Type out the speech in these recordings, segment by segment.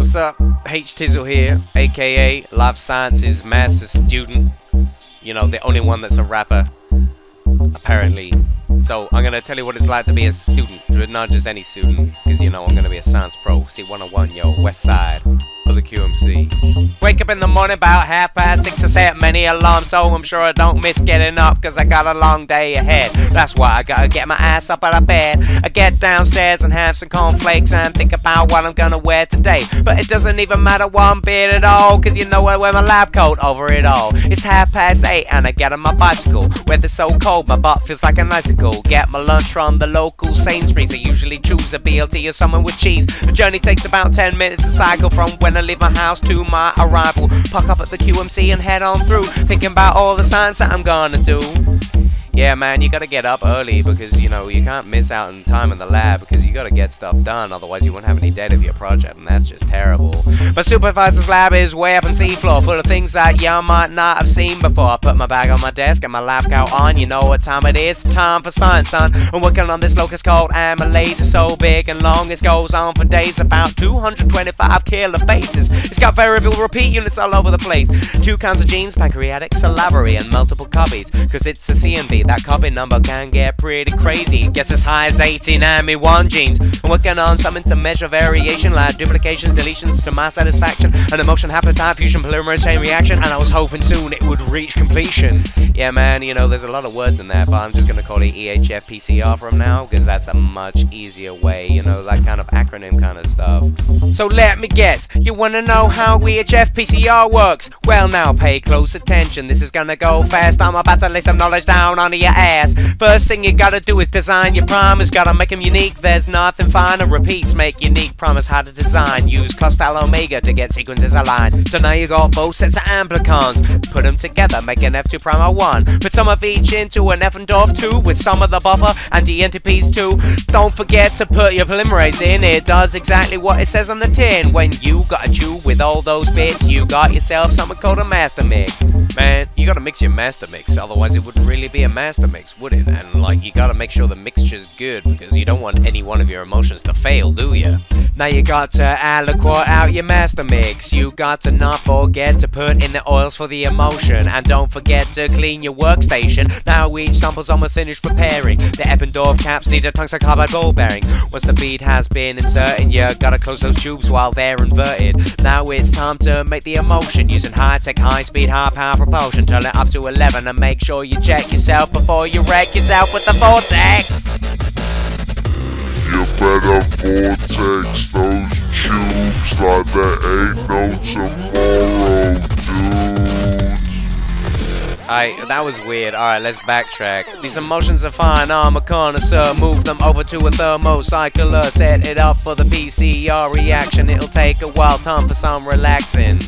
What's up? Tizzle here, aka Life Sciences Master Student. You know, the only one that's a rapper, apparently. So I'm gonna tell you what it's like to be a student, but not just any student, because you know I'm gonna be a science pro. See 101, yo, west side of the QMC. Wake up in the morning about 6:30. I set many alarms, so I'm sure I don't miss getting up, cause I got a long day ahead. That's why I gotta get my ass up out of bed. I get downstairs and have some cornflakes and think about what I'm gonna wear today. But it doesn't even matter one bit at all, cause you know I wear my lab coat over it all. It's 8:30 and I get on my bicycle. Weather's so cold my butt feels like an icicle. Get my lunch from the local Sainsbury's. I usually choose a BLT or something with cheese. The journey takes about 10 minutes to cycle from when I leave my house to my arrival. Park up at the QMC and head on through, thinking about all the science that I'm gonna do. Yeah, man, you gotta get up early because, you know, you can't miss out on time in the lab because you gotta get stuff done, otherwise you won't have any data for your project, and that's just terrible. My supervisor's lab is way up on seafloor, full of things that you might not have seen before. I put my bag on my desk and my lab coat on, you know what time it is, time for science, son. I'm working on this locust called amylase, it's so big and long, it goes on for days, about 225 kilobases. It's got variable repeat units all over the place. 2 kinds of genes, pancreatic, salivary, and multiple copies, cause it's a CNV. That copy number can get pretty crazy. It gets as high as 18 AMI1 genes. I'm working on something to measure variation, like duplications, deletions to my satisfaction, and emotion, haplotype, fusion, polymerase chain reaction, and I was hoping soon it would reach completion. Yeah, man, you know, there's a lot of words in there, but I'm just gonna call it EHF PCR from now, because that's a much easier way, you know, that kind of acronym kind of stuff. So let me guess, you wanna know how EHF PCR works? Well, now pay close attention, this is gonna go fast. I'm about to lay some knowledge down on your ass. First thing you gotta do is design your primers, gotta make them unique, there's nothing finer. Repeats make unique primers hard to design. Use cluster omega to get sequences aligned. So now you got both sets of amplicons, put them together, make an F2 primer 1. Put some of each into an F&DOF 2 with some of the buffer and the NTPs too. Don't forget to put your polymerase in, it does exactly what it says on the tin. When you gotta chew with all those bits, you got yourself something called a master mix. Man, you gotta mix your master mix, otherwise it wouldn't really be a master mix, would it? And like, you gotta make sure the mixture's good, because you don't want any one of your emotions to fail, do you? Now you got to aliquot out your master mix. You got to not forget to put in the oils for the emotion, and don't forget to clean your workstation. Now each sample's almost finished preparing. The Eppendorf caps need a tungsten carbide ball bearing. Once the bead has been inserted, you gotta close those tubes while they're inverted. Now it's time to make the emotion using high-tech, high-speed, high-power propulsion. Turn it up to 11 and make sure you check yourself before you wreck yourself with the vortex. You better vortex those tubes like there ain't no tomorrow, dude. Alright, that was weird. Alright, let's backtrack. These emotions are fine, I'm a connoisseur. Move them over to a thermocycler. Set it up for the PCR reaction. It'll take a while, time for some relaxing.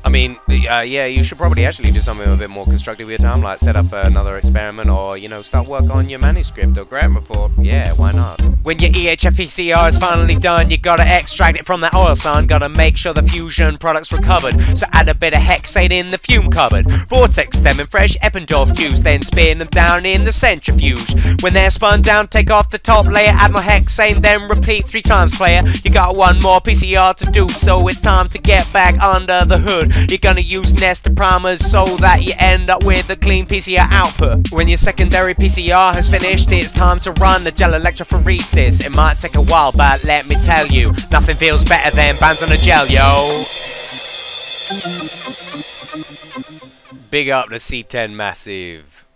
I mean, yeah, you should probably actually do something a bit more constructive with your time, like set up another experiment, or, you know, start work on your manuscript or grant report. Yeah, why not? When your EHF PCR is finally done, you gotta extract it from that oil, son. Gotta make sure the fusion product's recovered, so add a bit of hexane in the fume cupboard. Vortex them in fresh Eppendorf juice, then spin them down in the centrifuge. When they're spun down, take off the top layer, add more hexane, then repeat 3 times, player. You got one more PCR to do, so it's time to get back under the hood. You're gonna use nested primers so that you end up with a clean PCR output. When your secondary PCR has finished, it's time to run the gel electrophoresis. It might take a while, but let me tell you, nothing feels better than bands on a gel, yo. Big up to C10 Massive.